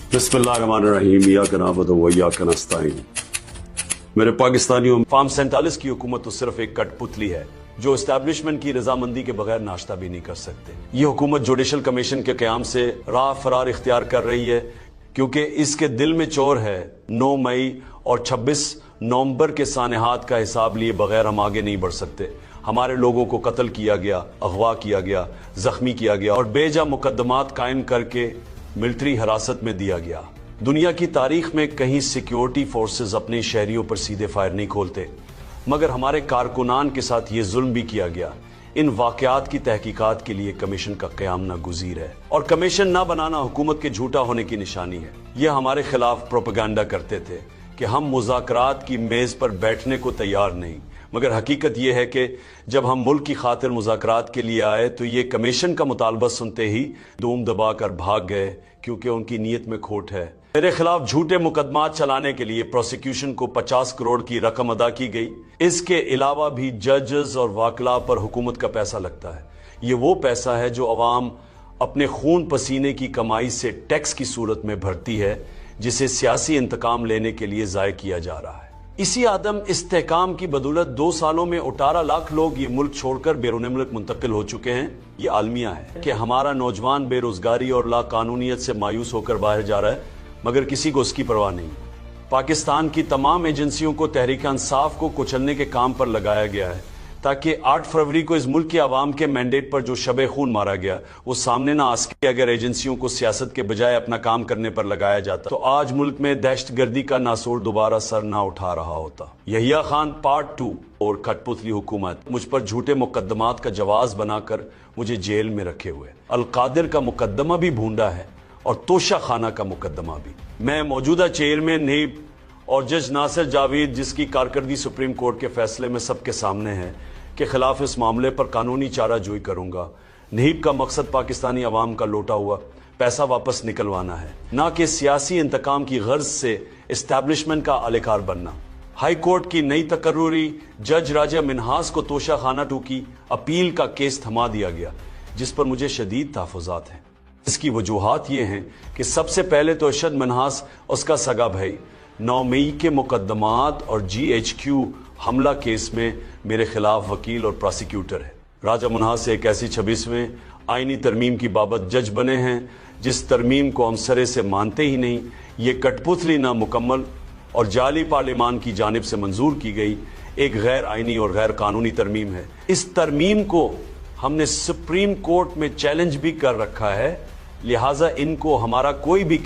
बिस्मिल्लाहिर्रहमानिर्रहीम, इय्याक नअबुदु व इय्याक नस्तईन। मेरे पाकिस्तानियों, फॉर्म 47 की हुकूमत तो सिर्फ एक कठपुतली है जो एस्टैब्लिशमेंट की रजामंदी के बगैर नाश्ता भी नहीं कर सकते। ये हुकूमत जुडिशल कमीशन के क़याम से राह फरार इख्तियार कर रही है क्योंकि इसके दिल में चोर है। 9 मई और 26 नवंबर के सानहात का हिसाब लिए बगैर हम आगे नहीं बढ़ सकते। हमारे लोगों को कत्ल किया गया, अगवा किया गया, जख्मी किया गया और बेजा मुकदमात कायम करके मिलिट्री हिरासत में दिया गया। दुनिया की तारीख में कहीं सिक्योरिटी फोर्सेस अपने शहरियों पर सीधे फायर नहीं खोलते, मगर हमारे कारकुनान के साथ ये जुल्म भी किया गया। इन वाकयात की तहकीकात के लिए कमीशन का क़याम नागुज़ीर है और कमीशन ना बनाना हुकूमत के झूठा होने की निशानी है। यह हमारे खिलाफ प्रोपेगेंडा करते थे कि हम मुज़ाकरात की मेज़ पर बैठने को तैयार नहीं, मगर हकीकत यह है कि जब हम मुल्क की खातिर मुज़ाकरात के लिए आए तो ये कमीशन का मुतालबा सुनते ही दूम दबा कर भाग गए क्योंकि उनकी नीयत में खोट है। मेरे खिलाफ झूठे मुकदमात चलाने के लिए प्रोसिक्यूशन को 50 करोड़ की रकम अदा की गई। इसके अलावा भी जजेस और वाकला पर हुकूमत का पैसा लगता है। ये वो पैसा है जो अवाम अपने खून पसीने की कमाई से टैक्स की सूरत में भरती है, जिसे सियासी इंतकाम लेने के लिए ज़ाय किया जा रहा है। इसी आदम इस्तेहकाम की बदौलत 2 सालों में 18 लाख लोग ये मुल्क छोड़कर बैरून मुल्क मुंतकिल हो चुके हैं। ये आलमिया है कि हमारा नौजवान बेरोजगारी और लाकानूनियत से मायूस होकर बाहर जा रहा है, मगर किसी को उसकी परवाह नहीं। पाकिस्तान की तमाम एजेंसियों को तहरीक इंसाफ को कुचलने के काम पर लगाया गया है ताकि 8 फरवरी को इस मुल्क के आवाम के मैंडेट पर जो शब खून मारा गया वो सामने ना आ सके। अगर एजेंसियों को सियासत के बजाय अपना काम करने पर लगाया जाता तो आज मुल्क में दहशतगर्दी का नासूर दोबारा सर ना उठा रहा होता। यहिया खान पार्ट 2 और कठपुतली हुकूमत मुझ पर झूठे मुकदमात का जवाज बनाकर मुझे जेल में रखे हुए। अलकादिर का मुकदमा भी भूंडा है और तोशा खाना का मुकदमा भी। मैं मौजूदा चेयरमैन नहीब और जज नासिर जावेद, जिसकी कारकर्दगी सुप्रीम कोर्ट के फैसले में सबके सामने है, के खिलाफ इस मामले पर कानूनी चाराजोई करूंगा। नहीब का मकसद पाकिस्तानी अवाम का लौटा हुआ पैसा वापस निकलवाना है, ना कि सियासी इंतकाम की गर्ज से एस्टैब्लिशमेंट का अहलकार बनना। हाई कोर्ट की नई तकर्रुरी जज राजा मिन्हास को तोशा खाना 2 की अपील का केस थमा दिया गया, जिस पर मुझे शदीद तहफ़्फ़ुज़ात हैं। इसकी वजूहात ये हैं कि सबसे पहले तो अरशद मिन्हास उसका सगा भाई 9 मई के मुकदमात और GHQ हमला केस में मेरे खिलाफ वकील और प्रोसिक्यूटर है। राजा मिन्हास एक ऐसी 26वें आईनी तरमीम की बाबत जज बने हैं जिस तरमीम को हम सरे से मानते ही नहीं। ये कठपुतली नामुकम्मल और जाली पार्लियामान की जानिब से मंजूर की गई एक गैर आईनी और गैर कानूनी तरमीम है। इस तरमीम को हमने सुप्रीम कोर्ट में चैलेंज भी कर रखा है, लिहाजा इनको हमारा कोई भी